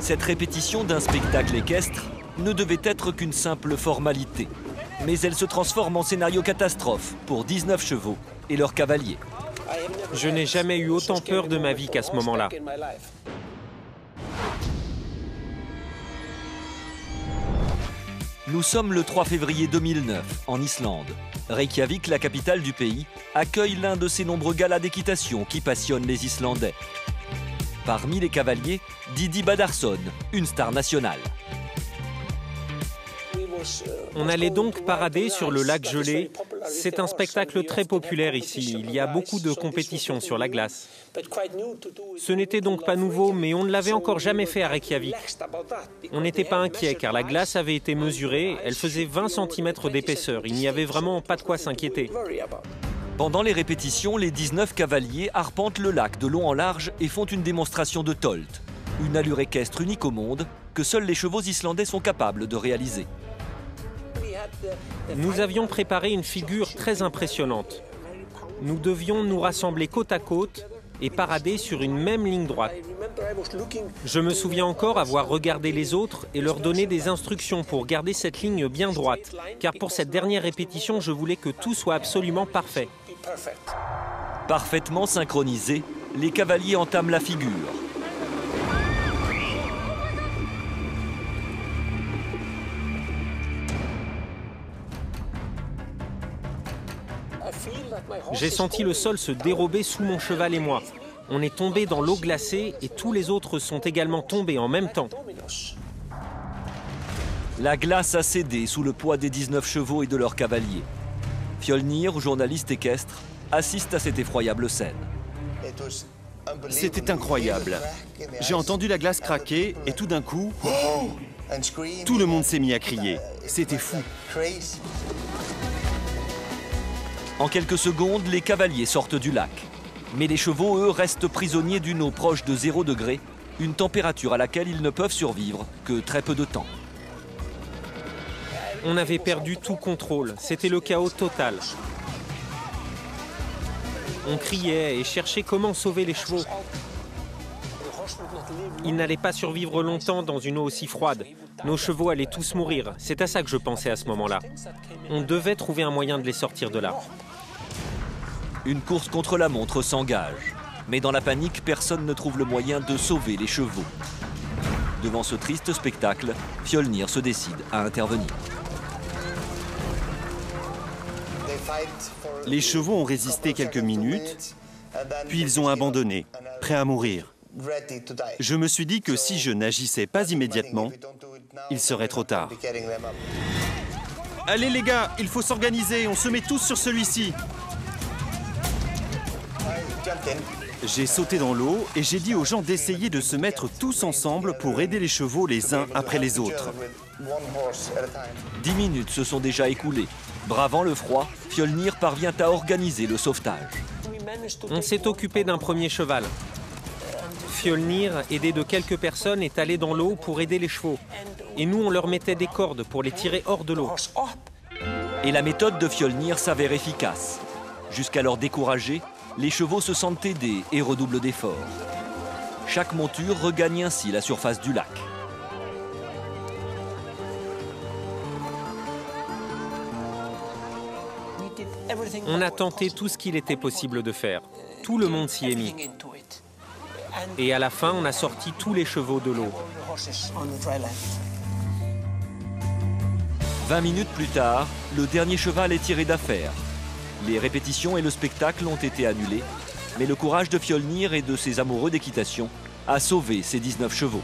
Cette répétition d'un spectacle équestre ne devait être qu'une simple formalité. Mais elle se transforme en scénario catastrophe pour 19 chevaux et leurs cavaliers. Je n'ai jamais eu autant peur de ma vie qu'à ce moment-là. Nous sommes le 3 février 2009, en Islande. Reykjavik, la capitale du pays, accueille l'un de ces nombreux galas d'équitation qui passionnent les Islandais. Parmi les cavaliers, Didi Badarsson, une star nationale. On allait donc parader sur le lac gelé. C'est un spectacle très populaire ici. Il y a beaucoup de compétitions sur la glace. Ce n'était donc pas nouveau, mais on ne l'avait encore jamais fait à Reykjavik. On n'était pas inquiet car la glace avait été mesurée. Elle faisait 20 cm d'épaisseur. Il n'y avait vraiment pas de quoi s'inquiéter. Pendant les répétitions, les 19 cavaliers arpentent le lac de long en large et font une démonstration de tolt. Une allure équestre unique au monde que seuls les chevaux islandais sont capables de réaliser. Nous avions préparé une figure très impressionnante. Nous devions nous rassembler côte à côte et parader sur une même ligne droite. Je me souviens encore avoir regardé les autres et leur donner des instructions pour garder cette ligne bien droite, car pour cette dernière répétition, je voulais que tout soit absolument parfait. Parfaitement synchronisés, les cavaliers entament la figure. J'ai senti le sol se dérober sous mon cheval et moi. On est tombé dans l'eau glacée et tous les autres sont également tombés en même temps. La glace a cédé sous le poids des 19 chevaux et de leurs cavaliers. Fjolnir, journaliste équestre, assiste à cette effroyable scène. C'était incroyable. J'ai entendu la glace craquer et tout d'un coup, tout le monde s'est mis à crier. C'était fou. En quelques secondes, les cavaliers sortent du lac. Mais les chevaux, eux, restent prisonniers d'une eau proche de 0 degré, une température à laquelle ils ne peuvent survivre que très peu de temps. On avait perdu tout contrôle. C'était le chaos total. On criait et cherchait comment sauver les chevaux. Ils n'allaient pas survivre longtemps dans une eau aussi froide. Nos chevaux allaient tous mourir. C'est à ça que je pensais à ce moment-là. On devait trouver un moyen de les sortir de là. Une course contre la montre s'engage. Mais dans la panique, personne ne trouve le moyen de sauver les chevaux. Devant ce triste spectacle, Fjolnir se décide à intervenir. Les chevaux ont résisté quelques minutes, puis ils ont abandonné, prêts à mourir. Je me suis dit que si je n'agissais pas immédiatement, il serait trop tard. Allez les gars, il faut s'organiser, on se met tous sur celui-ci. J'ai sauté dans l'eau et j'ai dit aux gens d'essayer de se mettre tous ensemble pour aider les chevaux les uns après les autres. 10 minutes se sont déjà écoulées. Bravant le froid, Fjolnir parvient à organiser le sauvetage. On s'est occupé d'un premier cheval. Fjolnir, aidé de quelques personnes, est allé dans l'eau pour aider les chevaux. Et nous, on leur mettait des cordes pour les tirer hors de l'eau. Et la méthode de Fjolnir s'avère efficace. Jusqu'alors découragés, les chevaux se sentent aidés et redoublent d'efforts. Chaque monture regagne ainsi la surface du lac. On a tenté tout ce qu'il était possible de faire. Tout le monde s'y est mis. Et à la fin, on a sorti tous les chevaux de l'eau. 20 minutes plus tard, le dernier cheval est tiré d'affaire. Les répétitions et le spectacle ont été annulés, mais le courage de Fjolnir et de ses amoureux d'équitation a sauvé ces 19 chevaux.